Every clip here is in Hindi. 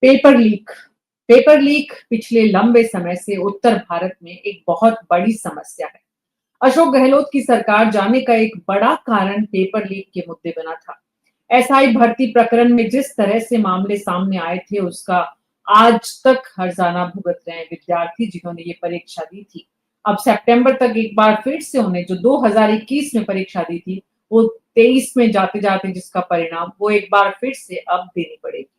Paper leak. पेपर लीक पिछले लंबे समय से उत्तर भारत में एक बहुत बड़ी समस्या है। अशोक गहलोत की सरकार जाने का एक बड़ा कारण पेपर लीक के मुद्दे बना था। एसआई भर्ती प्रकरण में जिस तरह से मामले सामने आए थे, उसका आज तक हर्जाना भुगत रहे हैं विद्यार्थी जिन्होंने ये परीक्षा दी थी। अब सितंबर तक एक बार फिर से उन्हें जो 2021 में परीक्षा दी थी, वो 23 में जाते जाते जिसका परिणाम वो एक बार फिर से अब देनी पड़ेगी।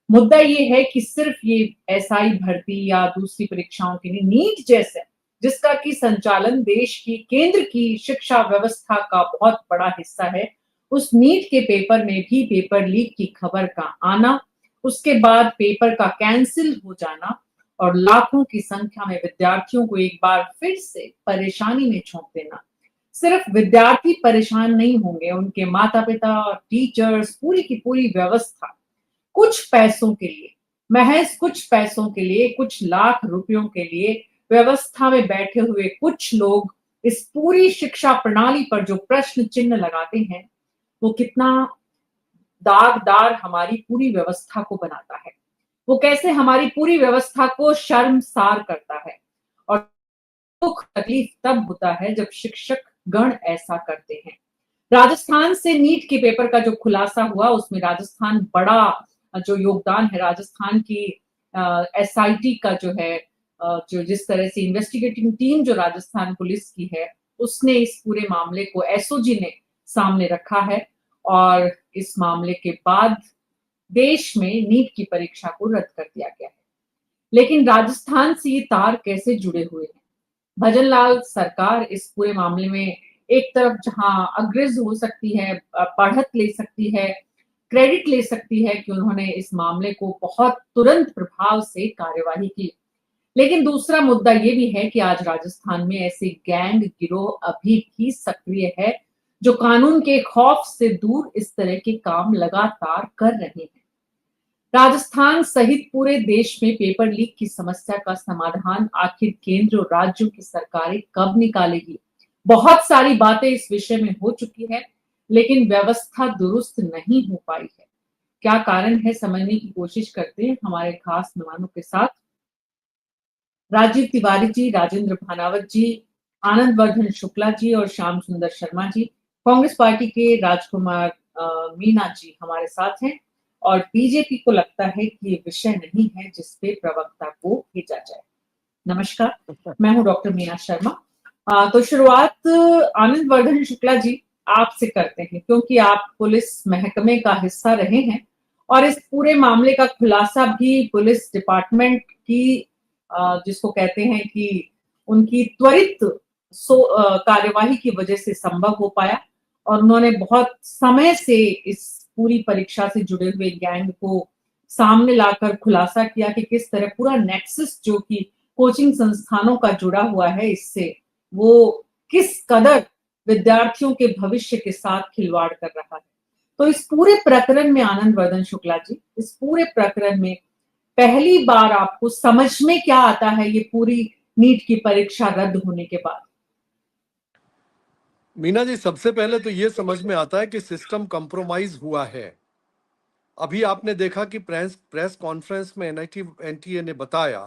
मुद्दा ये है कि सिर्फ ये एसआई भर्ती या दूसरी परीक्षाओं के लिए नीट जैसे, जिसका की संचालन देश की केंद्र की शिक्षा व्यवस्था का बहुत बड़ा हिस्सा है, उस नीट के पेपर में भी पेपर लीक की खबर का आना, उसके बाद पेपर का कैंसिल हो जाना और लाखों की संख्या में विद्यार्थियों को एक बार फिर से परेशानी में झोंक देना। सिर्फ विद्यार्थी परेशान नहीं होंगे, उनके माता पिता, टीचर्स, पूरी की पूरी व्यवस्था कुछ पैसों के लिए, महज कुछ पैसों के लिए, कुछ लाख रुपयों के लिए व्यवस्था में बैठे हुए कुछ लोग इस पूरी शिक्षा प्रणाली पर जो प्रश्न चिन्ह लगाते हैं, वो कितना दागदार हमारी पूरी व्यवस्था को बनाता है। वो कैसे हमारी पूरी व्यवस्था को शर्मसार करता है और दुख तकलीफ तब होता है जब शिक्षक गण ऐसा करते हैं। राजस्थान से नीट के पेपर का जो खुलासा हुआ, उसमें राजस्थान बड़ा जो योगदान है, राजस्थान की एसआईटी का जो है, जो जिस तरह से इन्वेस्टिगेटिंग टीम जो राजस्थान पुलिस की है, उसने इस पूरे मामले को एसओजी ने सामने रखा है और इस मामले के बाद देश में नीट की परीक्षा को रद्द कर दिया गया है। लेकिन राजस्थान से ये तार कैसे जुड़े हुए हैं? भजन लाल सरकार इस पूरे मामले में एक तरफ जहां अग्रज हो सकती है, बढ़त ले सकती है, क्रेडिट ले सकती है कि उन्होंने इस मामले को बहुत तुरंत प्रभाव से कार्यवाही की। लेकिन दूसरा मुद्दा ये भी है कि आज राजस्थान में ऐसे गैंग गिरोह अभी भी सक्रिय है, जो कानून के खौफ से दूर इस तरह के काम लगातार कर रहे हैं। राजस्थान सहित पूरे देश में पेपर लीक की समस्या का समाधान आखिर केंद्र और राज्यों की सरकारें कब निकालेगी? बहुत सारी बातें इस विषय में हो चुकी है, लेकिन व्यवस्था दुरुस्त नहीं हो पाई है। क्या कारण है, समझने की कोशिश करते हैं हमारे खास मेहमानों के साथ। राजीव तिवारी जी, राजेंद्र भानावत जी, आनंद वर्धन शुक्ला जी और श्याम सुंदर शर्मा जी। कांग्रेस पार्टी के राजकुमार मीना जी हमारे साथ हैं और बीजेपी को लगता है कि ये विषय नहीं है जिस पे प्रवक्ता को भेजा जाए। नमस्कार, मैं हूं डॉक्टर मीना शर्मा। तो शुरुआत आनंद वर्धन शुक्ला जी आपसे करते हैं, क्योंकि आप पुलिस महकमे का हिस्सा रहे हैं और इस पूरे मामले का खुलासा भी पुलिस डिपार्टमेंट की जिसको कहते हैं कि उनकी त्वरित कार्यवाही की वजह से संभव हो पाया और उन्होंने बहुत समय से इस पूरी परीक्षा से जुड़े हुए गैंग को सामने लाकर खुलासा किया कि किस तरह पूरा नेक्सस जो कि कोचिंग संस्थानों का जुड़ा हुआ है, इससे वो किस कदर विद्यार्थियों के भविष्य के साथ खिलवाड़ कर रहा है। तो इस पूरे प्रकरण में आनंद वर्धन शुक्ला जी, इस पूरे प्रकरण में पहली बार आपको समझ में क्या आता है ये पूरी नीट की परीक्षा रद्द होने के बाद? मीना जी, सबसे पहले तो ये समझ में आता है कि सिस्टम कंप्रोमाइज हुआ है। अभी आपने देखा कि प्रेस प्रेस कॉन्फ्रेंस में एनटीए ने बताया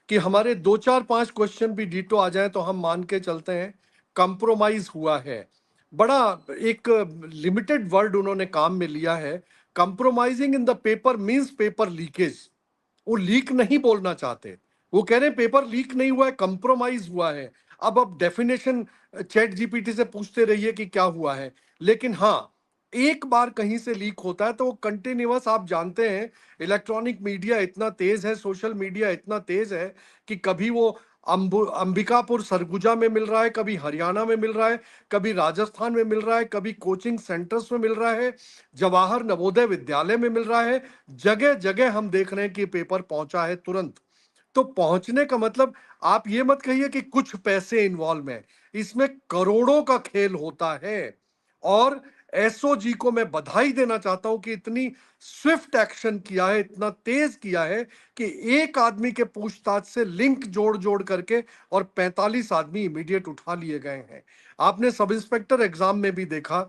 कि हमारे 2 4 5 क्वेश्चन भी डीटो आ जाए तो हम मान के चलते हैं कंप्रोमाइज हुआ है। बड़ा एक लिमिटेड वर्ड उन्होंने काम में लिया है। Compromising in the paper means paper leakage. वो लीक नहीं बोलना चाहते, वो कह रहे हैं पेपर लीक नहीं हुआ है, कंप्रोमाइज हुआ है। अब डेफिनेशन चैट जीपीटी से पूछते रहिए कि क्या हुआ है, लेकिन हाँ, एक बार कहीं से लीक होता है तो वो कंटिन्यूअस, आप जानते हैं इलेक्ट्रॉनिक मीडिया इतना तेज है, सोशल मीडिया इतना तेज है कि कभी वो अंबिकापुर सरगुजा में मिल रहा है, कभी हरियाणा में मिल रहा है, कभी राजस्थान में मिल रहा है, कभी कोचिंग सेंटर्स में मिल रहा है, जवाहर नवोदय विद्यालय में मिल रहा है। जगह जगह हम देख रहे हैं कि पेपर पहुंचा है तुरंत। तो पहुंचने का मतलब, आप ये मत कहिए कि कुछ पैसे इन्वॉल्व हैं, इसमें करोड़ों का खेल होता है। और एसओजी को मैं बधाई देना चाहता हूं कि इतनी स्विफ्ट एक्शन किया है, इतना तेज किया है कि एक आदमी के पूछताछ से लिंक जोड़ जोड़ करके और 45 आदमी इमीडिएट उठा लिए गए हैं। आपने सब इंस्पेक्टर एग्जाम में भी देखा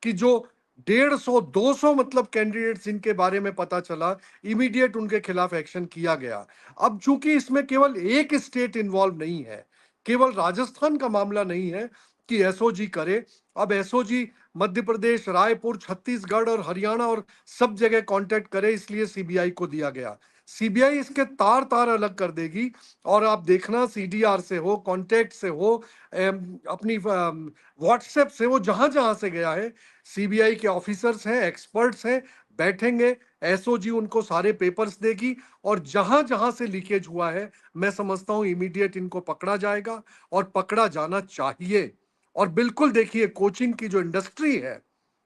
कि जो 150-200 मतलब कैंडिडेट्स इनके बारे में पता चला, इमीडिएट उनके खिलाफ एक्शन किया गया। अब चूंकि इसमें केवल एक स्टेट इन्वॉल्व नहीं है, केवल राजस्थान का मामला नहीं है कि एसओजी करे, अब एसओजी मध्य प्रदेश, रायपुर, छत्तीसगढ़ और हरियाणा और सब जगह कांटेक्ट करे, इसलिए सीबीआई को दिया गया। सीबीआई इसके तार तार अलग कर देगी और आप देखना सीडीआर से हो, कांटेक्ट से हो, अपनी व्हाट्सएप से, वो जहां जहां से गया है, सीबीआई के ऑफिसर्स हैं, एक्सपर्ट्स हैं, बैठेंगे, एसओजी उनको सारे पेपर्स देगी और जहां जहां से लीकेज हुआ है, मैं समझता हूं इमीडिएट इनको पकड़ा जाएगा और पकड़ा जाना चाहिए। और बिल्कुल देखिए, कोचिंग की जो इंडस्ट्री है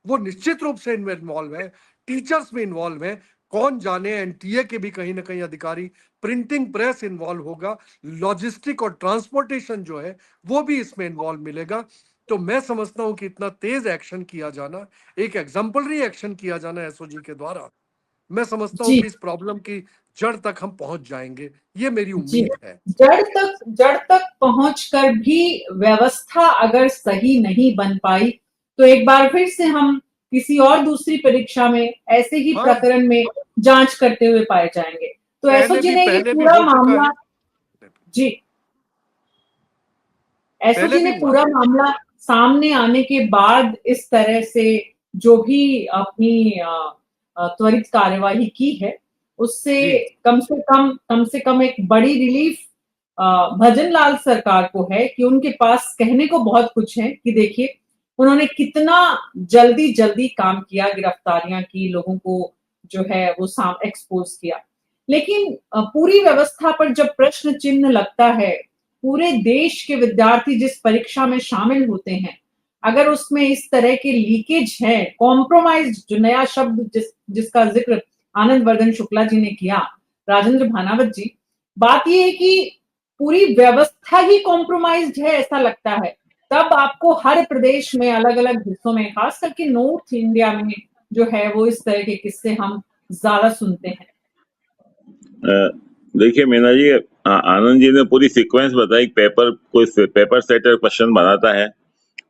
वो निश्चित रूप से इनमें इन्वॉल्व है, टीचर्स भी इन्वॉल्व है, कौन जाने एनटीए के भी कहीं ना कहीं अधिकारी, प्रिंटिंग प्रेस इन्वॉल्व होगा, लॉजिस्टिक और ट्रांसपोर्टेशन जो है वो भी इसमें इन्वॉल्व मिलेगा। तो मैं समझता हूं कि इतना तेज एक्शन किया जाना, एक एग्जाम्पलरी एक्शन किया जाना एसओजी के द्वारा, मैं समझता हूं जी कि इस प्रॉब्लम की जड़ तक हम पहुंच जाएंगे, ये मेरी जी, उम्मीद है। जड़ तक पहुंचकर भी व्यवस्था अगर सही नहीं बन पाई, तो एक बार फिर से हम किसी और दूसरी परीक्षा में ऐसे ही हाँ, प्रकरण में जांच करते हुए पाए जाएंगे। तो एसओजी ने ये पहले भी पूरा हो चुका मामला, है, जी, पहले एसओजी भी ने हुआ पूरा है। मामला सामने आने के बाद इस तरह से जो भी अपनी त्वरित कार्यवाही की है, उससे जी, कम से कम एक बड़ी रिलीफ भजन लाल सरकार को है कि उनके पास कहने को बहुत कुछ है कि देखिए उन्होंने कितना जल्दी जल्दी काम किया, गिरफ्तारियां की, लोगों को जो है वो साम एक्सपोज किया। लेकिन पूरी व्यवस्था पर जब प्रश्न चिन्ह लगता है, पूरे देश के विद्यार्थी जिस परीक्षा में शामिल होते हैं, अगर उसमें इस तरह के लीकेज है, कॉम्प्रोमाइज जो नया शब्द जिसका जिक्र आनंद वर्धन शुक्ला जी ने किया, राजेंद्र भानावत जी, बात ये है कि पूरी व्यवस्था ही कॉम्प्रोमाइज्ड है ऐसा लगता है। तब आपको हर प्रदेश में अलग-अलग हिस्सों में, खास करके नॉर्थ इंडिया में जो है वो इस तरह के किस्से हम ज्यादा सुनते हैं। देखिए मीना जी, आनंद जी ने पूरी सीक्वेंस बताई। कोई पेपर सेटर क्वेश्चन बनाता है,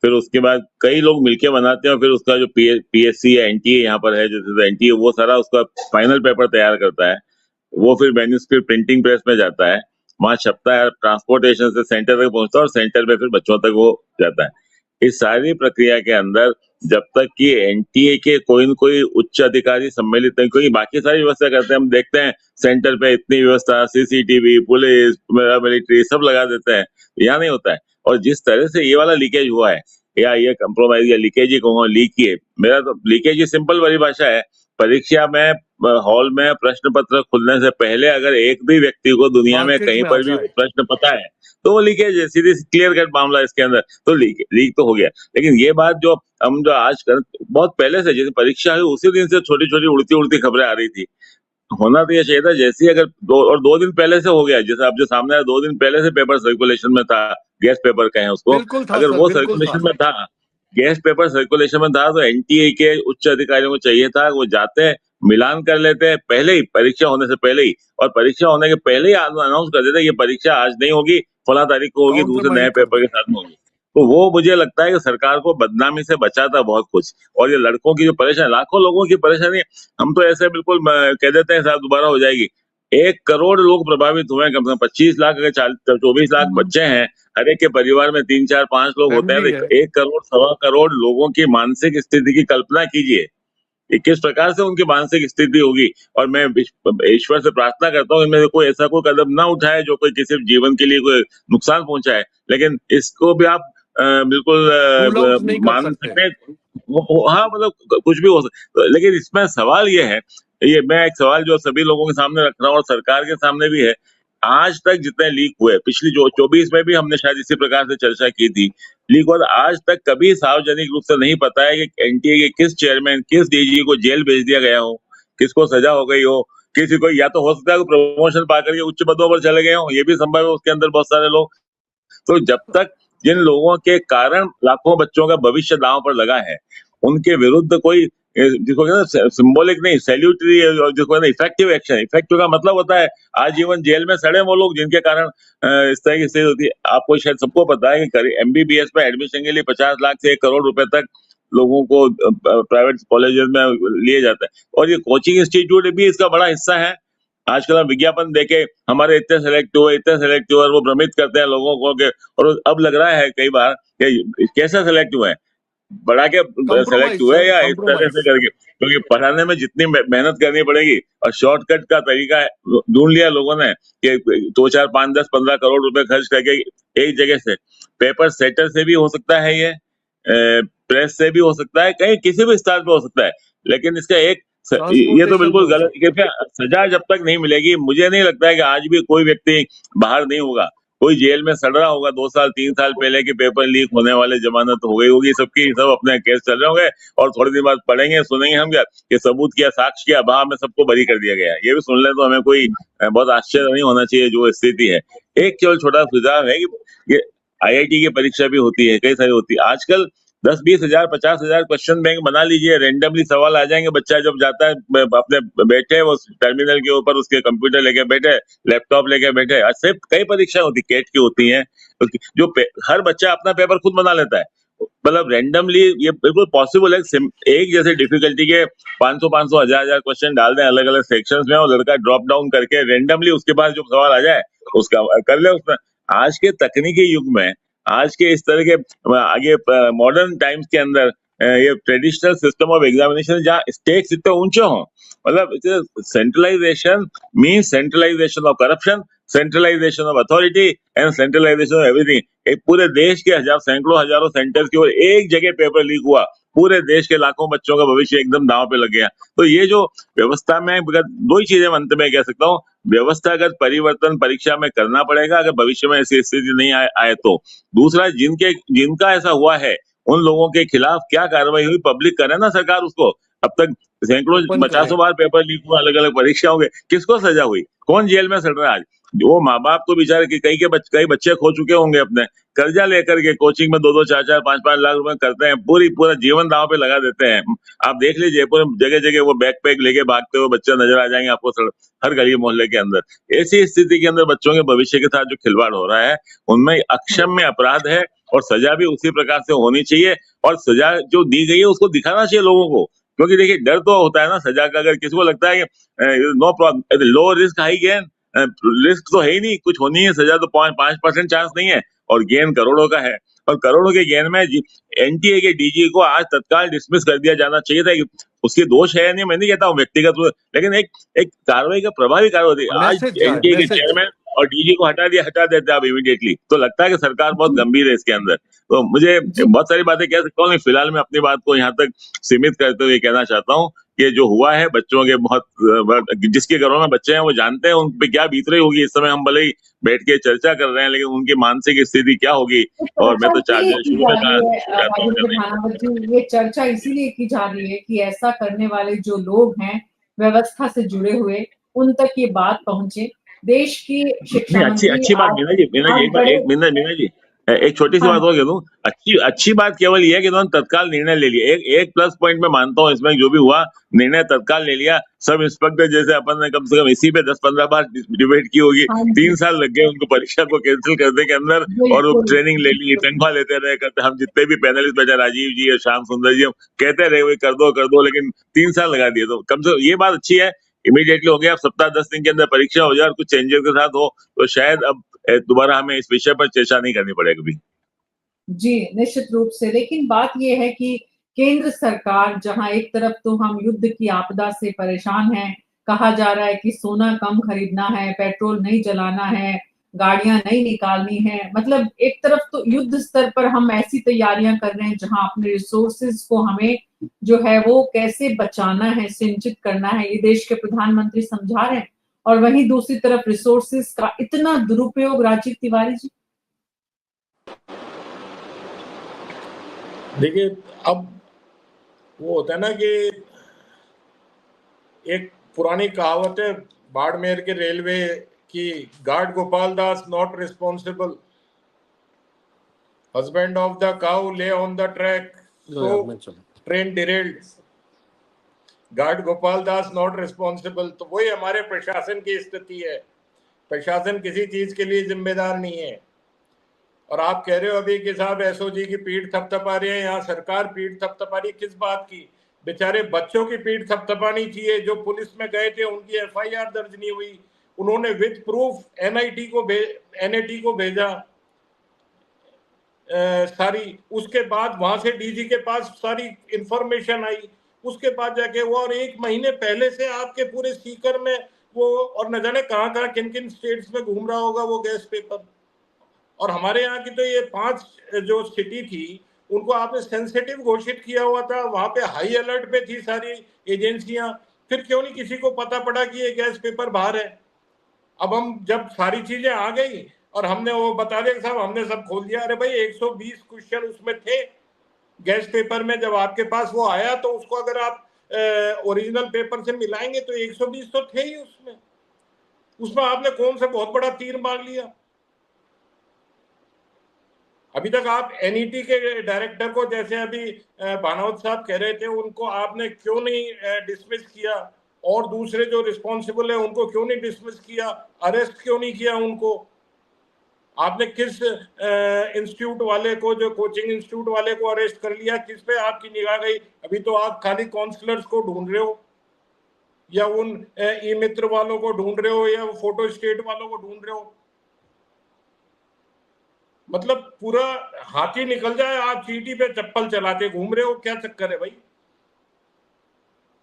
फिर उसके बाद कई लोग मिलके बनाते हैं और फिर उसका जो पीएससी या एनटीए यहाँ पर है, जैसे एनटीए, वो सारा उसका फाइनल पेपर तैयार करता है। वो फिर मैन्युस्क्रिप्ट प्रिंटिंग प्रेस में जाता है, वहां छपता है, ट्रांसपोर्टेशन से सेंटर तक पहुंचता है और सेंटर पे फिर बच्चों तक वो जाता है। इस सारी प्रक्रिया के अंदर जब तक कि एनटीए के कोई न कोई उच्च अधिकारी सम्मिलित नहीं, कोई बाकी सारी व्यवस्था करते हैं, हम देखते हैं सेंटर पे इतनी व्यवस्था, सीसीटीवी, पुलिस, मिलिट्री सब लगा देते हैं, यहाँ नहीं होता है। और जिस तरह से ये वाला लीकेज हुआ है, या ये कंप्रोमाइज या लीकेज ही कहूंगा, लीक ही है, मेरा तो लीकेज ही सिंपल वाली भाषा है। परीक्षा में हॉल में प्रश्न पत्र खुलने से पहले अगर एक भी व्यक्ति को दुनिया में मार्केज कहीं में आ पर भी वो जाए। प्रश्न पता है, तो वो लीकेज है, सीधी क्लियर कट मामला है इसके अंदर। तो लीक तो हो गया। लेकिन ये बात जो हम जो आज कर, बहुत पहले से जैसे परीक्षा हुई उसी दिन से छोटी छोटी उड़ती उड़ती खबरें आ रही थी। होना तो ये चाहिए था, जैसे ही अगर 2 दिन पहले से हो गया, जैसे अब जो सामने आया, 2 दिन पहले से पेपर सर्कुलेशन में था, गैस पेपर कहें उसको, बिल्कुल था अगर सर, वो बिल्कुल था। सर्कुलेशन में था, गैस पेपर सर्कुलेशन में था, तो एनटीए के उच्च अधिकारियों को चाहिए था वो जाते, मिलान कर लेते पहले ही, परीक्षा होने से पहले ही, और परीक्षा होने के पहले ही अनाउंस कर देते ये परीक्षा आज नहीं होगी, फला तारीख को होगी, दूसरे नए कॉम्प्रोमाइज कर पेपर के दें। साथ में होगी। तो वो मुझे लगता है कि सरकार को बदनामी से बचाता बहुत कुछ। और ये लड़कों की जो परेशानी, लाखों लोगों की परेशानी, हम तो ऐसे बिल्कुल कह देते हैं साहब दोबारा हो जाएगी। 1 करोड़ लोग प्रभावित हुए हैं, कम से कम 25 लाख, अगर 24 लाख बच्चे हैं, हर एक के परिवार में 3 4 5 लोग होते हैं, फैमिली है। तो 1 करोड़ 1.25 करोड़ लोगों की मानसिक स्थिति की कल्पना कीजिए कि किस प्रकार से उनकी मानसिक स्थिति होगी। और मैं ईश्वर से प्रार्थना करता हूँ इनमें से कोई ऐसा कोई कदम ना उठाए जो कोई किसी जीवन के लिए कोई नुकसान पहुंचाए। लेकिन इसको भी आप बिल्कुल रूल आउट नहीं कर मान सकते। सकते हैं। हाँ, मतलब कुछ भी हो सकता, लेकिन इसमें सवाल ये है, ये मैं एक सवाल जो सभी लोगों के सामने रख रहा हूँ और सरकार के सामने भी है। आज तक जितने लीक हुए, पिछली जो 24 में भी हमने शायद इसी प्रकार से चर्चा की थी, लीक, और आज तक कभी सार्वजनिक रूप से नहीं पता है कि एनटीए के किस चेयरमैन, किस डीजी को जेल भेज दिया गया हो, किसको सजा हो गई हो, किसी को या तो हो सकता है प्रमोशन पाकर के उच्च पदों पर चले गए हो, ये भी संभव है, उसके अंदर बहुत सारे लोग। तो जब तक जिन लोगों के कारण लाखों बच्चों का भविष्य दांव पर लगा है, उनके विरुद्ध कोई जिसको कहते हैं सिंबॉलिक नहीं, सैल्यूटरी, और जिसको कहते हैं इफेक्टिव एक्शन, इफेक्टिव का मतलब होता है आजीवन जेल में सड़े वो लोग जिनके कारण इस तरह की स्थिति होती है। आपको शायद सबको पता है कि एमबीबीएस में एडमिशन के लिए 50 लाख से 1 करोड़ रुपए तक लोगों को प्राइवेट कॉलेजेस में लिए जाता है। और ये कोचिंग इंस्टीट्यूट भी इसका बड़ा हिस्सा है। आजकल हम विज्ञापन देके हमारे इतने सेलेक्ट हुए और वो भ्रमित करते हैं लोगों को कि, और अब लग रहा है कई बार कि कैसा सेलेक्ट हुआ है, बढ़ा के सेलेक्ट कंप्रोमाइज हुए सर, या इस तरह से कंप्रोमाइज। करके, क्योंकि पढ़ाने में जितनी मेहनत करनी पड़ेगी और शॉर्टकट का तरीका ढूंढ लिया लोगों ने कि 2 4 5 10 15 करोड़ रुपए खर्च करके एक जगह से पेपर सेटर से भी हो सकता है, ये प्रेस से भी हो सकता है, कहीं किसी भी स्तर पे हो सकता है, लेकिन इसका एक ये तो ट्रांसपोर्टेशन में बिल्कुल हो गलत, सकता क्योंकि सजा जब तक नहीं मिलेगी, मुझे नहीं लगता है कि आज भी कोई व्यक्ति बाहर नहीं होगा, कोई जेल में सड़ रहा होगा 2 साल 3 साल पहले कि पेपर लीक होने वाले जमानत हो गई होगी सबकी, सब अपने केस चल रहे होंगे और थोड़ी देर बाद पढ़ेंगे सुनेंगे हम क्या कि सबूत किया, साक्ष्य किया, अभाव में सबको बरी कर दिया गया है। ये भी सुन ले तो हमें कोई बहुत आश्चर्य नहीं होना चाहिए जो स्थिति है। एक केवल छोटा सुझाव है कि ये आईआईटी की परीक्षा भी होती है, कई सारी होती है आजकल, 10 20 हजार 50 हजार क्वेश्चन बैंक बना लीजिए, रेंडमली सवाल आ जाएंगे, बच्चा जब जाता है अपने बैठे वो टर्मिनल के ऊपर उसके कंप्यूटर लेके बैठे, लैपटॉप लेके बैठे, ऐसे कई परीक्षा होती, केट की होती है, जो हर बच्चा अपना पेपर खुद बना लेता है, मतलब रेंडमली, ये बिल्कुल पॉसिबल है। एक जैसे डिफिकल्टी के 500 500 1000 क्वेश्चन डाल दें अलग अलग सेक्शंस में और लड़का ड्रॉप डाउन करके रेंडमली उसके पास जो सवाल आ जाए उसका कर ले उसमें। आज के तकनीकी युग में, आज के इस तरह के आगे मॉडर्न टाइम्स के अंदर ये ट्रेडिशनल सिस्टम ऑफ एग्जामिनेशन जहाँ स्टेक्स इतने ऊंचे हों, मतलब centralisation means centralisation of corruption, centralisation of authority and centralisation of everything. एक पूरे देश के सैकड़ों हजारों सेंटर्स की ओर एक जगह पेपर लीक हुआ, पूरे देश के लाखों बच्चों का भविष्य एकदम दांव पे लग गया। तो ये जो व्यवस्था में, दो ही चीजें अंत में कह सकता हूँ, व्यवस्थागत परिवर्तन परीक्षा में करना पड़ेगा अगर भविष्य में ऐसी स्थिति नहीं आए तो। दूसरा, जिनका ऐसा हुआ है उन लोगों के खिलाफ क्या कार्रवाई हुई पब्लिक करे ना सरकार उसको। अब तक सैकड़ों ओपन कराएं। 50 बार पेपर लीक हुआ अलग अलग परीक्षाओं के, किसको सजा हुई, कौन जेल में सड़ रहा है आज? वो माँ बाप तो बेचारे कई बच्चे खो चुके होंगे, अपने कर्जा लेकर के कोचिंग में 2 2 4 4 5 5 लाख रुपए करते हैं, पूरा जीवन दांव पे लगा देते हैं। आप देख लीजिए जयपुर में जगह जगह वो बैग पैक लेके भागते हुए बच्चे नजर आ जाएंगे आपको हर गली मोहल्ले के अंदर। ऐसी स्थिति के अंदर बच्चों के भविष्य के साथ जो खिलवाड़ हो रहा है उनमें अक्षम्य अपराध है और सजा भी उसी प्रकार से होनी चाहिए। और सजा जो दी गई है उसको दिखाना चाहिए लोगों को, क्योंकि देखिए डर तो होता है ना सजा का, अगर किसी को लगता है कि no problem, low risk high gain, risk तो है ही नहीं, कुछ होनी है, सजा तो 5% चांस नहीं है और गेन करोड़ों का है। और करोड़ों के गेन में एनटीए के डीजी को आज तत्काल डिसमिस कर दिया जाना चाहिए था। उसके दोष है या नहीं मैं नहीं कहता हूँ व्यक्तिगत, लेकिन एक कार्रवाई का प्रभावी कार्रवाई आज मैसेज जाए, एनटीए के मैसेज। चेयरमैन और डीजी को हटा देते आप इमीडिएटली, तो लगता है कि सरकार बहुत जी गंभीर है इसके अंदर। तो मुझे जी बहुत सारी बातें कह सकता हूँ, लेकिन फिलहाल मैं अपनी बात को यहाँ तक सीमित करते हुए कहना चाहता हूँ कि जो हुआ है बच्चों के जिसके घरों में बच्चे हैं वो जानते हैं उन पे क्या बीत रही होगी। इस समय हम भले ही बैठ के चर्चा कर रहे हैं, लेकिन उनकी मानसिक स्थिति क्या होगी। ये और मैं चर्चा तो इसीलिए की शुरू जा में रही कहा है चाहता हूँ राजेंद्र करने। भानावत जी, ये चर्चा इसीलिए की जा रही है कि ऐसा करने वाले जो लोग हैं व्यवस्था से जुड़े हुए उन तक ये बात पहुंचे। देश की नहीं, शिक्षा अच्छी मंत्री अच्छी बात आज मीना जी आज एक बार, बड़े एक मिनट मीना जी, एक छोटी सी हाँ बात और कह दूं। अच्छी अच्छी बात केवल ये है कि इन्होंने तत्काल निर्णय ले लिया। एक प्लस पॉइंट मैं मानता हूँ इसमें, जो भी हुआ निर्णय तत्काल ले लिया। सब इंस्पेक्टर जैसे अपन ने कम से कम इसी पे 10 15 बार डिबेट की होगी, हाँ जी 3 साल लग गए उनको परीक्षा को कैंसिल करने के अंदर, और वो बिल्कुल ट्रेनिंग ले ली, तनख्वाह लेते रहे, करते हम जितने भी पैनलिस्ट बचा, राजीव जी और श्याम सुंदर जी, हम कहते रहे वही कर दो, लेकिन 3 साल लगा दिए। तो कम से कम ये बात अच्छी है, इमीडिएटली हो गया। अब सप्ताह 10 दिन के अंदर परीक्षा हो जाए और कुछ चेंजेस के साथ हो तो शायद अब दोबारा हमें इस विषय पर चर्चा नहीं करनी पड़ेगी कभी। जी, निश्चित रूप से। लेकिन बात ये है कि केंद्र सरकार जहाँ एक तरफ तो हम युद्ध की आपदा से परेशान हैं, कहा जा रहा है कि सोना कम खरीदना है, पेट्रोल नहीं जलाना है, गाड़ियाँ नहीं निकालनी है। मतलब एक तरफ तो युद्ध स्तर पर हम ऐसी तैयारियाँ कर रहे हैं जहाँ अपने रिसोर्सेज़ को हमें जो है वो कैसे बचाना है, सिंचित करना है, ये देश के प्रधानमंत्री समझा रहे हैं। और वहीं दूसरी तरफ रिसोर्सेज़ का इतना दुरुपयोग राजीव तिवारी जी। देखिए, अब वो होता है ना कि एक पुरानी कहावत है बाड़मेर के रेलवे की, guard Gopal Das not responsible, husband of the cow ले ऑन द ट्रैक, लो सो यार मैं चलो। Train derailed, guard Gopal Das not responsible. तो वही हमारे प्रशासन की स्थिति है। प्रशासन किसी चीज के लिए जिम्मेदार नहीं है। और आप कह रहे हो अभी कि साहब एसओजी की पीठ थपथपा रही है, यहाँ सरकार पीठ थपथपा रही है, किस बात की? बेचारे बच्चों की पीठ थपथपानी चाहिए जो पुलिस में गए थे, उनकी एफआईआर दर्ज नहीं हुई, उन्होंने विद प्रूफ एनआईटी को एनआईटी को भेजा सारी, उसके बाद वहां से डीजी के पास सारी इंफॉर्मेशन आई, उसके बाद जाके वो, और 1 महीने पहले से आपके पूरे सीकर में वो, और न जाने कहाँ कहाँ किन किन स्टेट्स में घूम रहा होगा वो गैस पेपर। और हमारे यहाँ की तो ये 5 जो सिटी थी उनको आपने सेंसिटिव घोषित किया हुआ था, वहां पे हाई अलर्ट पे थी सारी एजेंसियां, फिर क्यों नहीं किसी को पता पड़ा कि ये गैस पेपर बाहर है? अब हम जब सारी चीजें आ गई और हमने वो बता दिया कि साहब हमने सब खोल दिया, अरे भाई 120 क्वेश्चन उसमें थे गैस पेपर में, जब आपके पास वो आया तो उसको अगर आप ओरिजिनल पेपर से मिलाएंगे तो 120 तो थे ही उसमें। उसमें आपने कौन सा बहुत बड़ा तीर मार लिया? अभी तक आप एनईटी के डायरेक्टर को, जैसे अभी भानवत साहब कह रहे थे, उनको आपने क्यों नहीं डिसमिस किया? और दूसरे जो रिस्पॉन्सिबल है उनको क्यों नहीं डिसमिस किया, अरेस्ट क्यों नहीं किया उनको? आपने किस इंस्टीट्यूट वाले को, जो कोचिंग इंस्टीट्यूट वाले को अरेस्ट कर लिया? किस पे आपकी निगाह गई? अभी तो आप खाली काउंसलर्स को ढूंढ रहे हो, या उन ई मित्र वालों को ढूंढ रहे हो, या फोटो स्टेट वालों को ढूंढ रहे हो। मतलब पूरा हाथी निकल जाए, आप चींटी पे चप्पल चलाते घूम रहे हो, क्या चक्कर है भाई?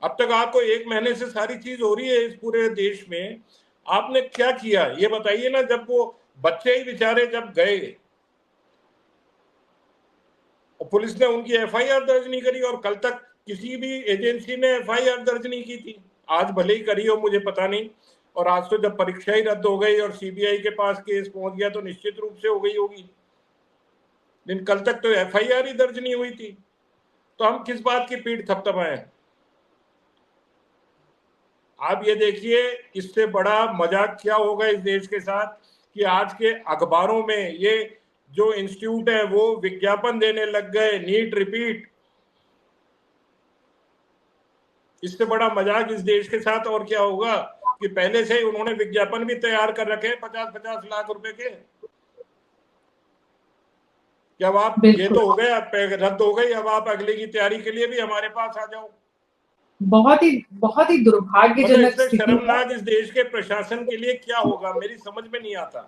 अब तक आपको 1 महीने से सारी चीज हो रही है इस पूरे देश में, आपने क्या किया ये बताइए ना। जब वो बच्चे ही बेचारे जब गए और पुलिस ने उनकी एफआईआर दर्ज नहीं करी, और कल तक किसी भी एजेंसी ने एफआईआर दर्ज नहीं की थी, आज भले ही करी हो मुझे पता नहीं, और आज तो जब परीक्षा ही रद्द हो गई और सीबीआई के पास केस पहुंच गया तो निश्चित रूप से हो गई होगी, लेकिन कल तक तो एफआईआर ही दर्ज नहीं हुई थी, तो हम किस बात की पीठ थपथपाएं? आप ये देखिए इससे बड़ा मजाक क्या होगा इस देश के साथ, कि आज के अखबारों में ये जो इंस्टीट्यूट है वो विज्ञापन देने लग गए, नीट रिपीट। इससे बड़ा मजाक इस देश के साथ और क्या होगा, कि पहले से ही उन्होंने विज्ञापन भी तैयार कर रखे हैं 50-50 लाख रुपए के। जब आप, ये तो हो गया, रद्द हो गई, अब आप अगले की तैयारी के लिए भी हमारे पास आ जाओ। बहुत ही दुर्भाग्यजनक मतलब इससे स्थिति है। शर्मनाक इस देश के प्रशासन के लिए क्या होगा, मेरी समझ में नहीं आता,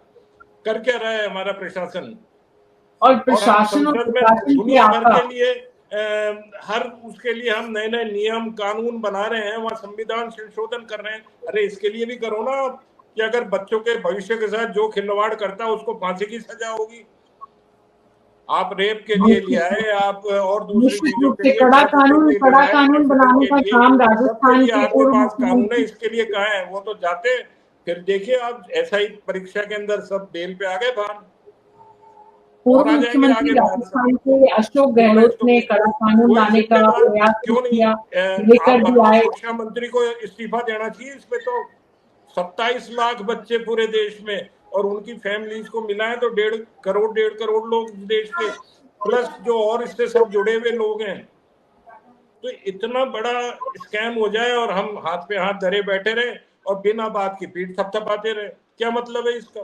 कर क्या रहा है हमारा प्रशासन। और और हम प्रशासन और संसद में प्रशासन की दुनिया भर आशा, के लिए हर उसके लिए हम नए नए नियम कानून बना रहे हैं, वहां संविधान संशोधन कर रहे हैं। अरे इसके लिए भी करो ना आप, कि अगर बच्चों के भविष्य के साथ जो खिलवाड़ करता है उसको फांसी की सजा होगी। आप रेप के लिए ले आए, आप और दूसरी निश्चित चीजों रूप के से लिए, कड़ा ट्रैफिकिंग के लिए आए, कानून बनाने एक्सीडेंट का के लिए, काम सबके राजस्थान लिए के आपके पूर्व पास कानून है। मुख्यमंत्री, इसके लिए कहाँ है? वो तो जाते, फिर देखिए आप ऐसा ही परीक्षा के अंदर सब बेल पे आ गए बाहर, और पूर्व आ जाएंगे मुख्यमंत्री आगे बाहर सब। राजस्थान के अशोक गहलोत ने कड़ा कानून वो लाने का जिम्मेदार प्रयास क्यों नहीं? किया, लेकर आप भी माननीय आए। शिक्षा मंत्री को इस्तीफा देना चाहिए इसमें। तो 27 लाख बच्चे पूरे देश में, और उनकी फैमिलीज को मिला है तो 1.5 करोड़ लोग देश के, प्लस जो और इससे सब जुड़े हुए लोग हैं। तो इतना बड़ा स्कैम हो जाए और हम हाथ पे हाथ धरे बैठे रहे और बिना बात की पीठ थपथपाते रहे, क्या मतलब है इसका?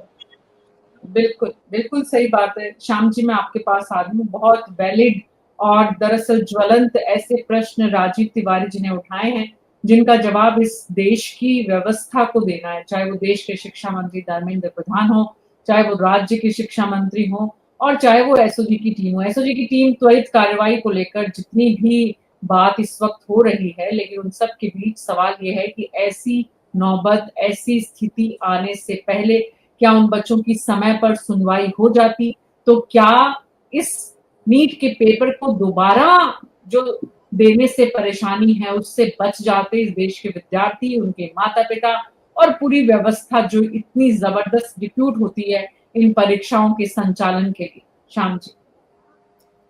बिल्कुल, बिल्कुल सही बात है। श्याम जी, मैं आपके पास आ रही हूँ। बहुत वैलिड और दरअसल ज्वलंत ऐसे प्रश्न राजीव तिवारी जी ने उठाए हैं, जिनका जवाब इस देश की व्यवस्था को देना है, चाहे वो देश के शिक्षा मंत्री धर्मेंद्र प्रधान हो, चाहे वो राज्य के शिक्षा मंत्री हो, और चाहे वो एसओजी की टीम हो। एसओजी की टीम त्वरित कार्रवाई को लेकर जितनी भी बात इस वक्त हो रही है, लेकिन उन सब के बीच सवाल ये है कि ऐसी नौबत, ऐसी स्थिति आने से पहले क्या उन बच्चों की समय पर सुनवाई हो जाती, तो क्या इस नीट के पेपर को दोबारा जो देने से परेशानी है उससे बच जाते इस देश के विद्यार्थी, उनके माता-पिता और पूरी व्यवस्था जो इतनी जबरदस्त डिप्यूट होती है इन परीक्षाओं के संचालन के लिए। श्याम जी।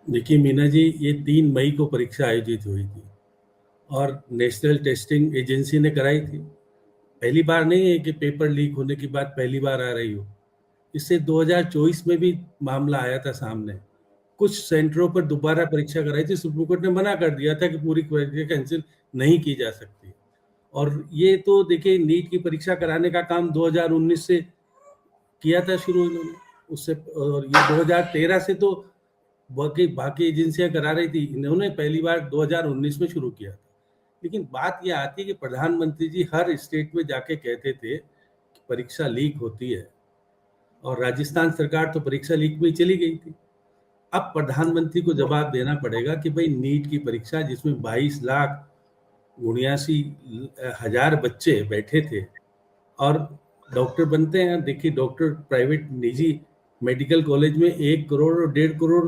देखिए मीना जी, ये 3 मई को परीक्षा आयोजित हुई थी और नेशनल टेस्टिंग एजेंसी ने कराई थी। पहली बार नहीं है कि पेपर लीक होने की बात पहली बार आ रही हो। इससे 2024 में भी मामला आया था सामने। कुछ सेंटरों पर दोबारा परीक्षा कराई थी, सुप्रीम कोर्ट ने मना कर दिया था कि पूरी परीक्षा कैंसिल नहीं की जा सकती। और ये तो देखिए नीट की परीक्षा कराने का काम 2019 से किया था शुरू इन्होंने, उससे, और ये 2013 से तो बाकी एजेंसियां करा रही थी, इन्होंने पहली बार 2019 में शुरू किया था। लेकिन बात ये आती है कि प्रधानमंत्री जी हर स्टेट में जाके कहते थे कि परीक्षा लीक होती है, और राजस्थान सरकार तो परीक्षा लीक में ही चली गई थी। अब प्रधानमंत्री को जवाब देना पड़ेगा कि भाई नीट की परीक्षा जिसमें 22,79,000 बच्चे बैठे थे और डॉक्टर बनते हैं, देखिए डॉक्टर प्राइवेट निजी मेडिकल कॉलेज में 1 करोड़ और 1.5 करोड़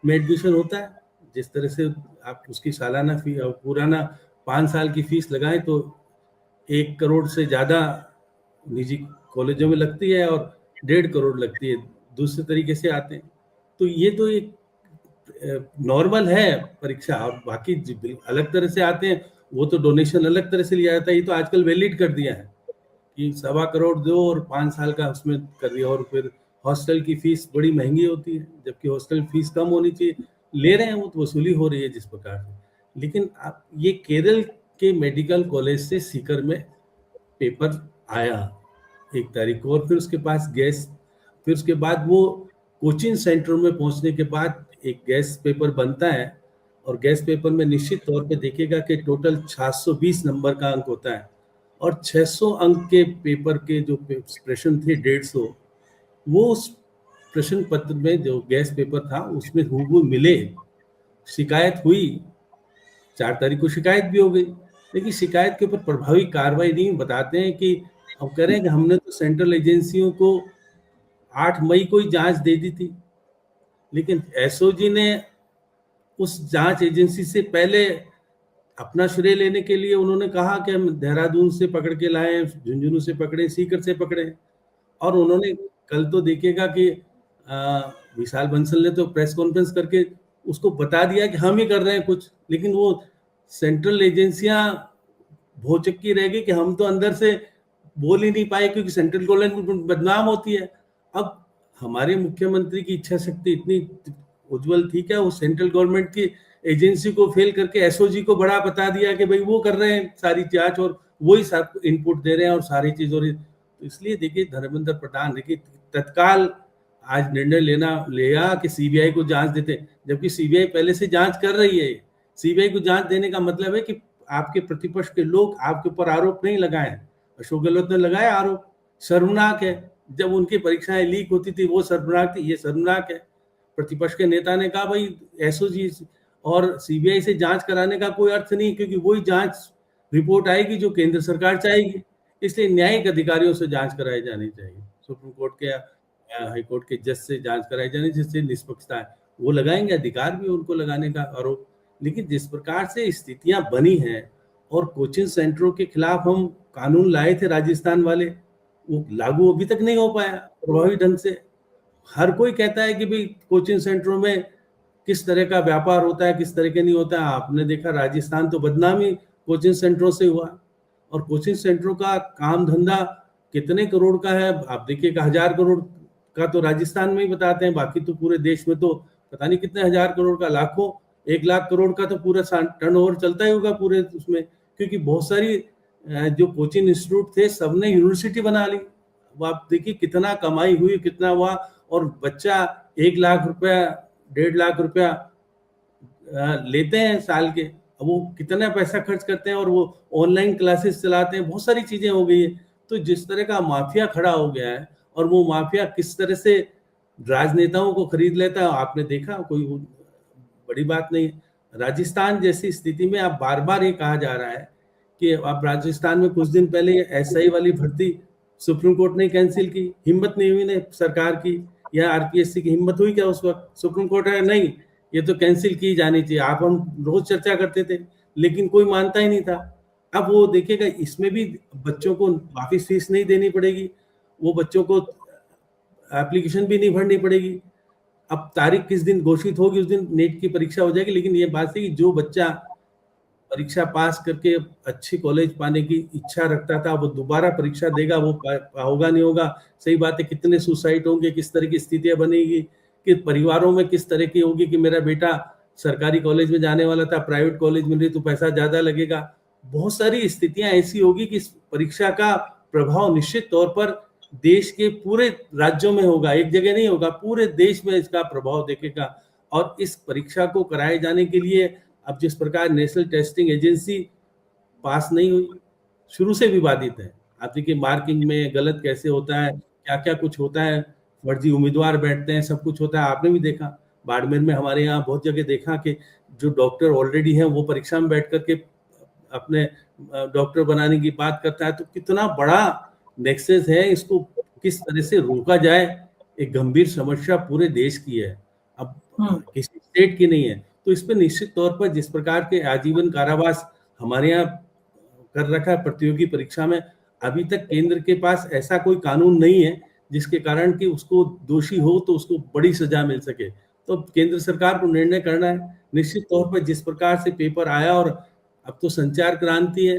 में एडमिशन होता है। जिस तरह से आप उसकी सालाना फी पुराना 5 साल की फीस लगाएं तो 1 करोड़ से ज़्यादा निजी कॉलेजों में लगती है और 1.5 करोड़ लगती है दूसरे तरीके से आते हैं। तो ये तो एक नॉर्मल है परीक्षा, और बाकी अलग तरह से आते हैं वो तो डोनेशन अलग तरह से लिया जाता है। ये तो आजकल वैलिड कर दिया है कि 1.25 करोड़ दो और 5 साल का उसमें कर दिया। और फिर हॉस्टल की फीस बड़ी महंगी होती है, जबकि हॉस्टल फीस कम होनी चाहिए, ले रहे हैं वो तो वसूली हो रही है जिस प्रकार से। लेकिन आप ये केरल के मेडिकल कॉलेज से सीकर में पेपर आया 1 तारीख को, और फिर उसके पास गैस, फिर उसके बाद वो कोचिंग सेंटर में पहुंचने के बाद एक गैस पेपर बनता है, और गैस पेपर में निश्चित तौर पे देखिएगा कि टोटल 620 नंबर का अंक होता है, और 600 अंक के पेपर के जो प्रश्न थे 150, वो उस प्रश्न पत्र में जो गैस पेपर था उसमें हूबहू मिले। शिकायत हुई, 4 तारीख को शिकायत भी हो गई, लेकिन शिकायत के ऊपर प्रभावी कार्रवाई नहीं। बताते हैं कि अब करें कि हमने तो सेंट्रल एजेंसियों को 8 मई को ही जांच दे दी थी, लेकिन एसओजी ने उस जांच एजेंसी से पहले अपना श्रेय लेने के लिए उन्होंने कहा कि हम देहरादून से पकड़ के लाए, झुंझुनू से पकड़े, सीकर से पकड़े, और उन्होंने कल तो देखिएगा कि विशाल बंसल ने तो प्रेस कॉन्फ्रेंस करके उसको बता दिया कि हम ही कर रहे हैं कुछ, लेकिन वो सेंट्रल एजेंसियां भौचक्की रह गई कि हम तो अंदर से बोल ही नहीं पाए क्योंकि सेंट्रल गवर्नमेंट बदनाम होती है। अब हमारे मुख्यमंत्री की इच्छा शक्ति इतनी उज्जवल थी क्या, वो सेंट्रल गवर्नमेंट की एजेंसी को फेल करके एसओजी को बड़ा बता दिया कि भाई वो कर रहे हैं सारी जांच और वो ही सब इनपुट दे रहे हैं और सारी चीज हो रही। तो इसलिए देखिए धर्मेंद्र प्रधान देखिए तत्काल आज निर्णय लिया कि सीबीआई को जांच देते, जबकि सीबीआई पहले से जांच कर रही है। सीबीआई को जांच देने का मतलब है कि आपके प्रतिपक्ष के लोग आपके ऊपर आरोप नहीं लगाए। अशोक गहलोत ने लगाया आरोप, शर्मनाक है। जब उनकी परीक्षाएं लीक होती थी वो शर्मनाक थी, ये शर्मनाक है। प्रतिपक्ष के नेता ने कहा भाई एसओजी और सीबीआई से जांच कराने का कोई अर्थ नहीं, क्योंकि वही जांच रिपोर्ट आएगी जो केंद्र सरकार चाहेगी। इसलिए न्यायिक अधिकारियों से जांच कराई जानी चाहिए, सुप्रीम कोर्ट के हाई कोर्ट के जज से जांच कराई जानी, जिससे निष्पक्षता है। वो लगाएंगे, अधिकार भी उनको लगाने का आरोप। लेकिन जिस प्रकार से स्थितियां बनी हैं और कोचिंग सेंटरों के खिलाफ हम कानून लाए थे राजस्थान वाले, वो लागू अभी तक नहीं हो पाया प्रभावी ढंग से। हर कोई कहता है कि भाई कोचिंग सेंटरों में किस तरह का व्यापार होता है, किस तरह के नहीं होता है। आपने देखा राजस्थान तो बदनामी कोचिंग सेंटरों से हुआ, और कोचिंग सेंटरों का काम धंधा कितने करोड़ का है आप देखिएगा। 1000 करोड़ का तो राजस्थान में ही बताते हैं, बाकी तो पूरे देश में तो पता नहीं कितने 1000 करोड़ का, लाखों 1 लाख करोड़ का तो पूरा टर्नओवर चलता ही होगा पूरे उसमें, क्योंकि बहुत सारी जो कोचिंग इंस्टीट्यूट थे सबने यूनिवर्सिटी बना ली। वो आप देखिए कितना कमाई हुई, कितना हुआ, और बच्चा 1 लाख रुपया 1.5 लाख रुपया लेते हैं साल के, वो कितना पैसा खर्च करते हैं, और वो ऑनलाइन क्लासेस चलाते हैं, बहुत सारी चीजें हो गई है। तो जिस तरह का माफिया खड़ा हो गया है, और वो माफिया किस तरह से राजनेताओं को खरीद लेता है आपने देखा, कोई बड़ी बात नहीं। राजस्थान जैसी स्थिति में अब बार बार ये कहा जा रहा है कि अब राजस्थान में कुछ दिन पहले एसआई वाली भर्ती सुप्रीम कोर्ट ने कैंसिल की, हिम्मत नहीं हुई ने सरकार की या आरपीएससी की हिम्मत हुई क्या उस वक्त? सुप्रीम कोर्ट है नहीं, ये तो कैंसिल की जानी चाहिए। आप हम रोज चर्चा करते थे, लेकिन कोई मानता ही नहीं था। अब वो देखिएगा इसमें भी बच्चों को वापिस फीस नहीं देनी पड़ेगी, वो बच्चों को एप्लीकेशन भी नहीं भरनी पड़ेगी। अब तारीख किस दिन घोषित होगी उस दिन नेट की परीक्षा हो जाएगी। लेकिन ये बात है कि जो बच्चा परीक्षा पास करके अच्छी कॉलेज पाने की इच्छा रखता था वो दोबारा परीक्षा देगा, वो होगा नहीं होगा। सही बात है, कितने सुसाइड होंगे, किस तरह की स्थितियां बनेगी, कि परिवारों में किस तरह की होगी कि मेरा बेटा सरकारी कॉलेज में जाने वाला था, प्राइवेट कॉलेज में नहीं तो पैसा ज्यादा लगेगा। बहुत सारी स्थितियां ऐसी होगी कि इस परीक्षा का प्रभाव निश्चित तौर पर देश के पूरे राज्यों में होगा, एक जगह नहीं होगा, पूरे देश में इसका प्रभाव दिखेगा। और इस परीक्षा को कराए जाने के लिए अब जिस प्रकार नेशनल टेस्टिंग एजेंसी पास नहीं हुई, शुरू से विवादित है। आप देखिए मार्किंग में गलत कैसे होता है, क्या-क्या कुछ होता है, फर्जी उम्मीदवार बैठते हैं, सब कुछ होता है। आपने भी देखा, बाड़मेर में हमारे यहाँ बहुत जगह देखा कि जो डॉक्टर ऑलरेडी हैं वो परीक्षा में बैठ कर के अपने डॉक्टर बनाने की बात करता है। तो कितना बड़ा नेक्सस है, इसको किस तरह से रोका जाए, एक गंभीर समस्या पूरे देश की है, अब किसी स्टेट की नहीं है। तो इस पे निश्चित तौर पर जिस प्रकार के आजीवन कारावास हमारे यहाँ कर रखा है प्रतियोगी परीक्षा में, अभी तक केंद्र के पास ऐसा कोई कानून नहीं है जिसके कारण कि उसको दोषी हो तो उसको बड़ी सजा मिल सके। तो केंद्र सरकार को निर्णय करना है। निश्चित तौर पर जिस प्रकार से पेपर आया, और अब तो संचार क्रांति है,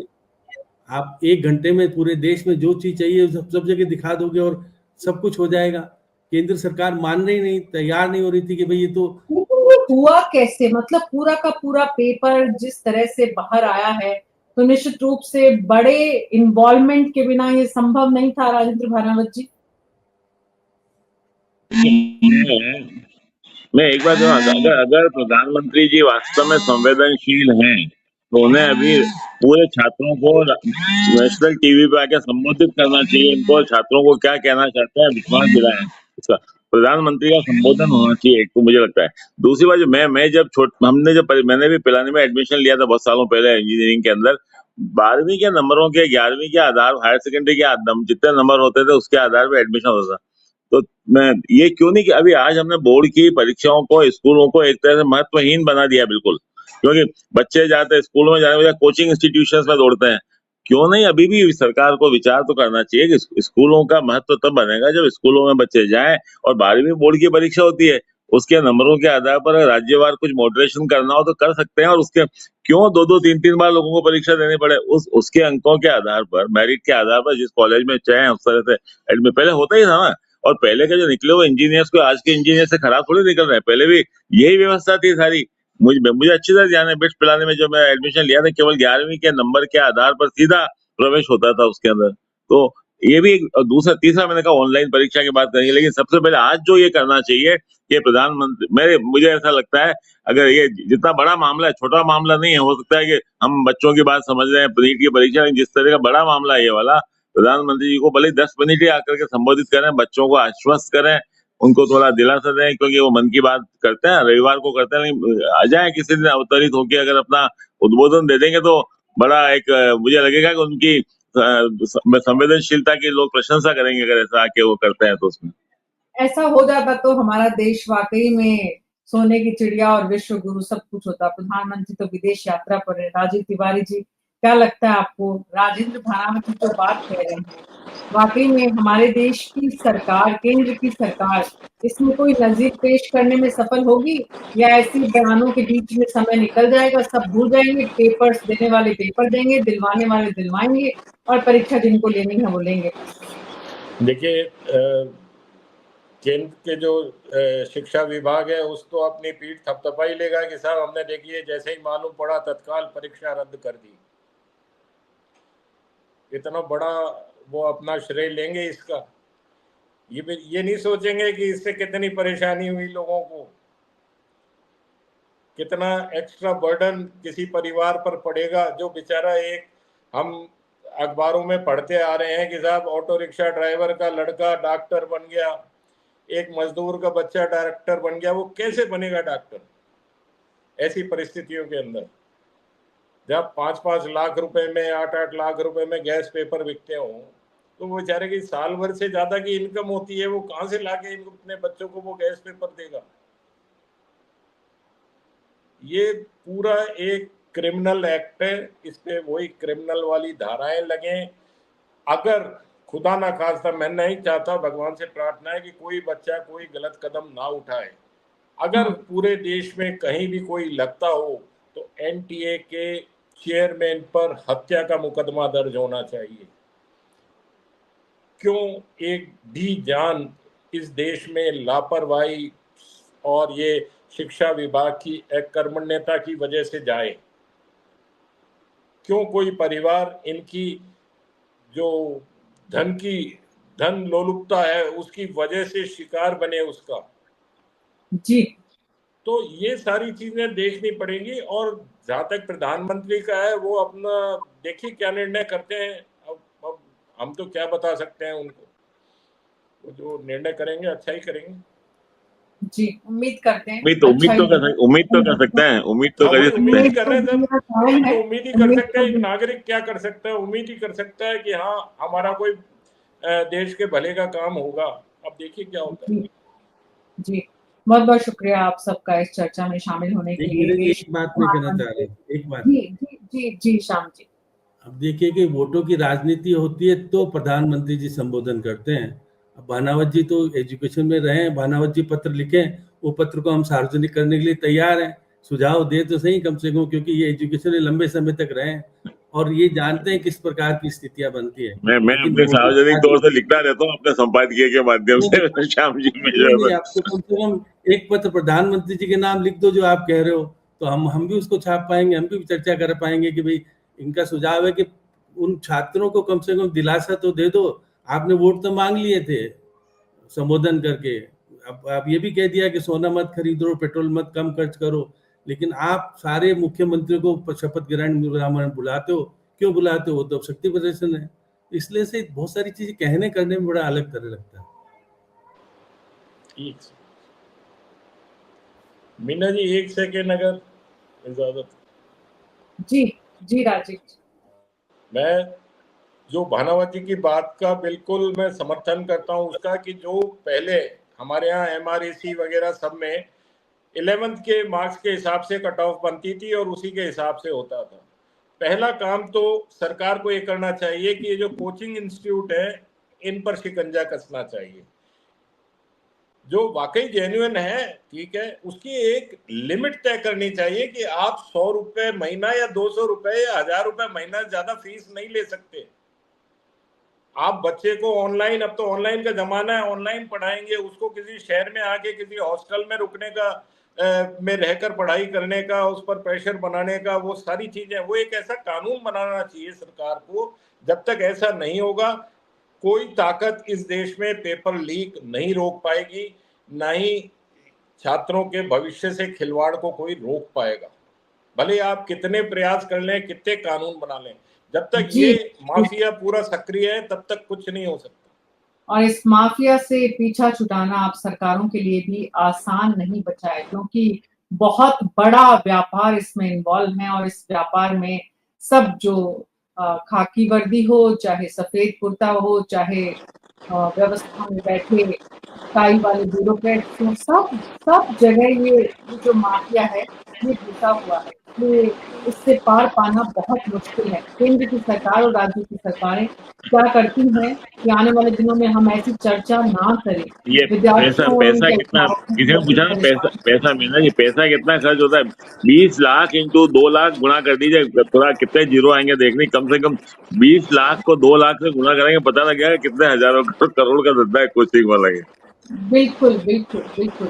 आप 1 घंटे में पूरे देश में जो चीज चाहिए सब जगह दिखा दोगे और सब कुछ हो जाएगा। केंद्र सरकार मान रही नहीं, तैयार नहीं हो रही थी कि भाई ये तो हुआ कैसे, मतलब पूरा का पूरा पेपर जिस तरह से बाहर आया है, तो निश्चित रूप से बड़े इन्वॉल्वमेंट के बिना ये संभव नहीं था। राजेंद्र भारावत जी, मैं एक बात कहूं, अगर प्रधानमंत्री जी वास्तव में संवेदनशील हैं तो उन्हें अभी पूरे छात्रों को नेशनल टीवी पे आके संबोधित करना चाहिए। इनको छात्रों को क्या कहना चाहते हैं विश्वास दिलाएं। इसका प्रधानमंत्री का संबोधन होना चाहिए, एक तो मुझे लगता है। दूसरी बात, मैं जब मैंने भी पिलानी में एडमिशन लिया था बहुत सालों पहले इंजीनियरिंग के अंदर, 12वीं के नंबरों के 11वीं के आधार, हायर सेकेंडरी के जितने नंबर होते थे उसके आधार पर एडमिशन होता था। तो मैं ये क्यों नहीं कि अभी आज हमने बोर्ड की परीक्षाओं को स्कूलों को एक तरह से महत्वहीन बना दिया बिल्कुल, क्योंकि बच्चे जाते स्कूलों में जाने बजाय कोचिंग इंस्टीट्यूशंस में दौड़ते हैं। क्यों नहीं अभी भी सरकार को विचार तो करना चाहिए कि स्कूलों का महत्व तब बनेगा जब स्कूलों में बच्चे जाएं और 12वीं बोर्ड की परीक्षा होती है, उसके नंबरों के आधार पर राज्यवार कुछ मॉडरेशन करना हो तो कर सकते हैं। और उसके क्यों 2-2 3-3 बार लोगों को परीक्षा देनी पड़े, उसके अंकों के आधार पर, मेरिट के आधार पर जिस कॉलेज में चाहे उस तरह से एडमिट पहले होता ही था ना। और पहले के जो निकले हुए इंजीनियर्स को आज के इंजीनियर से खराब थोड़ी निकल रहे हैं, पहले भी यही व्यवस्था थी सारी। मुझे अच्छी तरह ध्यान है, बिट्स पिलाने में जब मैं एडमिशन लिया था केवल 11वीं के नंबर के आधार पर सीधा प्रवेश होता था उसके अंदर। तो ये भी दूसरा तीसरा मैंने कहा ऑनलाइन परीक्षा की बात करेंगे, लेकिन सबसे पहले आज जो ये करना चाहिए कि प्रधानमंत्री, मुझे ऐसा लगता है अगर ये जितना बड़ा मामला है, छोटा मामला नहीं है, हो सकता है कि हम बच्चों की बात समझ रहे हैं नीट की परीक्षा, जिस तरह का बड़ा मामला है ये वाला, प्रधानमंत्री जी को भले 10 मिनट ही आकर के संबोधित करें, बच्चों को आश्वस्त करें, उनको थोड़ा दिलासा दें, क्योंकि वो मन की बात करते हैं, रविवार को करते हैं, लेकिन आ जाए किसी दिन अवतरित होकर अगर अपना उद्बोधन दे देंगे तो बड़ा एक मुझे लगेगा कि उनकी संवेदनशीलता की लोग प्रशंसा करेंगे अगर ऐसा आके वो करते हैं तो। उसमें ऐसा हो जाता तो हमारा देश वाकई में सोने की चिड़िया और विश्व गुरु सब कुछ होता। प्रधानमंत्री तो विदेश यात्रा पर है। राजीव तिवारी जी, क्या लगता है आपको, राजेंद्र भारावत जो बात कह रहे हैं, वाकई में हमारे देश की सरकार, केंद्र की सरकार इसमें कोई नजीर पेश करने में सफल होगी, या ऐसी बयानों के बीच में समय निकल जाएगा, सब भूल जाएंगे, पेपर्स देने वाले पेपर देंगे, दिलवाने वाले दिलवाएंगे और परीक्षा जिनको लेनी है वो लेंगे? देखिए, केंद्र के जो शिक्षा विभाग है उसको अपनी पीठ थपथपाई लेगा कि साहब हमने देखिए जैसे ही मालूम पड़ा तत्काल परीक्षा रद्द कर दी। इतना बड़ा वो अपना श्रेय लेंगे इसका, ये नहीं सोचेंगे कि इससे कितनी परेशानी हुई लोगों को, कितना एक्स्ट्रा बर्डन किसी परिवार पर पड़ेगा जो बेचारा, एक हम अखबारों में पढ़ते आ रहे हैं कि साहब ऑटो रिक्शा ड्राइवर का लड़का डॉक्टर बन गया, एक मजदूर का बच्चा डॉक्टर बन गया, वो कैसे बनेगा डॉक्टर ऐसी परिस्थितियों के अंदर जब 5-5 लाख रुपए में, 8-8 लाख रुपए में गैस पेपर बिकते हो, तो वो बेचारे की साल भर से ज्यादा की इनकम होती है, वो कहां से लाके इनको अपने बच्चों को वो गैस पेपर देगा। ये पूरा एक क्रिमिनल एक्ट है, इस पे वही क्रिमिनल वाली धाराएं लगे। अगर खुदा ना खास्ता, मैं नहीं चाहता, भगवान से प्रार्थना है कि कोई बच्चा कोई गलत कदम ना उठाए, अगर पूरे देश में कहीं भी कोई लगता हो तो एनटीए के चेयरमैन पर हत्या का मुकदमा दर्ज होना चाहिए। क्यों एक भी जान इस देश में लापरवाही और ये शिक्षा विभाग की अकर्मण्यता की वजह से जाए? क्यों कोई परिवार इनकी जो धन की धन लोलुपता है उसकी वजह से शिकार बने उसका। जी तो ये सारी चीजें देखनी पड़ेंगी। और जहां तक प्रधानमंत्री का है वो अपना देखिए क्या निर्णय करते हैं। अब हम तो क्या बता सकते हैं उनको, वो जो निर्णय करेंगे अच्छा ही करेंगे। जी, उम्मीद करते हैं उम्मीद तो अच्छा ही उम्मीद तो कर सकते हैं, उम्मीद तो हाँ कर ही वही उम्मीद सकते ही हैं। कर रहे हैं सब। कायम वही है, तो उम्मीद ही कर उम्मीद सकते हैं। एक तो नागरिक क्या कर सकता है, उम्मीद ही कर सकता है कि हाँ हमारा कोई देश के भले का काम होगा। अब देखिए क्या होता है। जी जी, बहुत बहुत शुक्रिया आप सबका इस चर्चा में शामिल होने के एक लिए। मीना जी, देश एक बात मैं कहना चाह रहा हूँ, एक बात। जी जी जी जी श्याम जी। अब देखिए कि वोटों की राजनीति होती है तो प्रधानमंत्री जी संबोधन करते हैं। अब भानावत जी तो एजुकेशन में रहे हैं, भानावत जी पत्र लिखें, वो पत्र को हम सार्वजनिक करने के लिए तैयार हैं। सुझाव दे तो सही कम से कम, क्योंकि ये एजुकेशन में लंबे समय तक रहे हैं और ये जानते हैं किस प्रकार की स्थितियां बनती है। मैं लेकिन अपने वोटों की सार्वजनिक तौर से राजनीति, लिखता रहता हूँ अपने संपादकीय के माध्यम से श्याम जी में जो नहीं है। आपको कम से कम एक पत्र प्रधानमंत्री जी के नाम लिख दो जो आप कह रहे हो, तो हम भी उसको छाप पाएंगे, हम भी चर्चा कर पाएंगे कि भाई इनका सुझाव है कि उन छात्रों को कम से कम दिलासा तो दे दो। आपने वोट तो मांग लिए थे संबोधन करके, अब आप ये भी कह दिया कि सोना मत खरीदो, पेट्रोल मत कम खर्च करो, लेकिन आप सारे मुख्यमंत्रियों को शपथ ग्रहण बुलाते हो। क्यों बुलाते हो? वो तो शक्ति प्रदर्शन है। इसलिए से बहुत सारी चीजें कहने करने में बड़ा अलग तरह लगता है। ठीक है। मीना जी एक सेकेंड अगर इजाजत। जी जी राजीव जी। मैं जो भानावत जी की बात का बिल्कुल मैं समर्थन करता हूं उसका, कि जो पहले हमारे यहाँ MREC वगैरह सब में 11th के मार्क्स के हिसाब से कट ऑफ बनती थी और उसी के हिसाब से होता था। पहला काम तो सरकार को ये करना चाहिए कि ये जो कोचिंग इंस्टीट्यूट है इन पर शिकंजा कसना चाहिए। जो वाकई जेन्युइन है ठीक है, उसकी एक लिमिट तय करनी चाहिए कि आप 100 रुपए महीना या 200 रुपए या 1000 रुपए महीना ज्यादा फीस नहीं ले सकते। आप बच्चे को ऑनलाइन, अब तो ऑनलाइन का जमाना है, ऑनलाइन पढ़ाएंगे उसको, किसी शहर में आके किसी हॉस्टल में रुकने का में रहकर पढ़ाई करने का, उस पर प्रेशर बनाने का, वो सारी चीजें, वो एक ऐसा कानून बनाना चाहिए सरकार को। जब तक ऐसा नहीं होगा कोई ताकत इस देश में पेपर लीक नहीं रोक पाएगी, ना ही छात्रों के भविष्य से खिलवाड़ को कोई रोक पाएगा। भले आप कितने प्रयास कर लें, कितने कानून बना लें, जब तक जी ये माफिया पूरा सक्रिय है तब तक कुछ नहीं हो सकता। और इस माफिया से पीछा छुड़ाना आप सरकारों के लिए भी आसान नहीं बचा है, क्योंकि बहुत बड़ा व्यापार इसमें इन्वॉल्व है और इस व्यापार में सब जो खाकी वर्दी हो, चाहे सफेद कुर्ता हो, चाहे व्यवस्था में बैठे टाई वाले ब्यूरोक्रेट्स हो, सब सब जगह ये जो माफिया है ये घुसा हुआ है। इसलिए इससे पार पाना बहुत मुश्किल है। केंद्र की सरकार और राज्य की सरकारें क्या करती हैं कि आने वाले दिनों में हम ऐसी चर्चा ना करें। ये विद्यार्थियों और पैसा उनके कितना, अभिभावकों किसी ने को पूछा ना, परेशान पैसा मीना जी पैसा कितना खर्च होता है? 20 लाख इंटू 2 लाख गुणा कर दीजिए, थोड़ा कितने जीरो आएंगे देखने। कम से कम 20 लाख को 2 लाख से गुणा करेंगे, पता लग जाएगा कितने हजारों करोड़ का धंधा है कोचिंग वाला। बिल्कुल बिल्कुल बिल्कुल।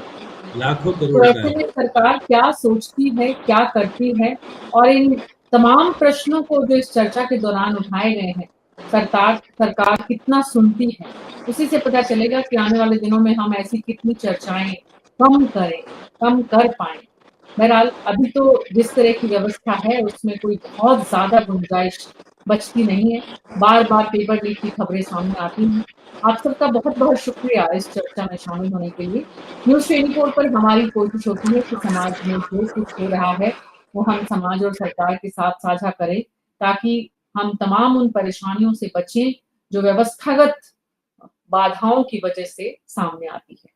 लाखों तो करोड़ का ऐसे है। में सरकार क्या सोचती है, क्या करती है, और इन तमाम प्रश्नों को जो इस चर्चा के दौरान उठाए गए हैं, सरकार कितना सुनती है, उसी से पता चलेगा कि आने वाले दिनों में हम ऐसी कितनी चर्चाएं कम करें, कम कर पाए। बहरहाल अभी तो जिस तरह की व्यवस्था है उसमें कोई बहुत ज्यादा गुंजाइश बचती नहीं है। बार-बार पेपर लीक की खबरें सामने आती हैं। आप सबका बहुत-बहुत शुक्रिया इस चर्चा में शामिल होने के लिए। न्यूज़ 24 पर हमारी कोशिश होती है कि समाज में जो कुछ हो रहा है, वो हम समाज और सरकार के साथ साझा करें, ताकि हम तमाम उन परेशानियों से बचें, जो व्यवस्थागत बाधाओं की वजह से सामने आती है।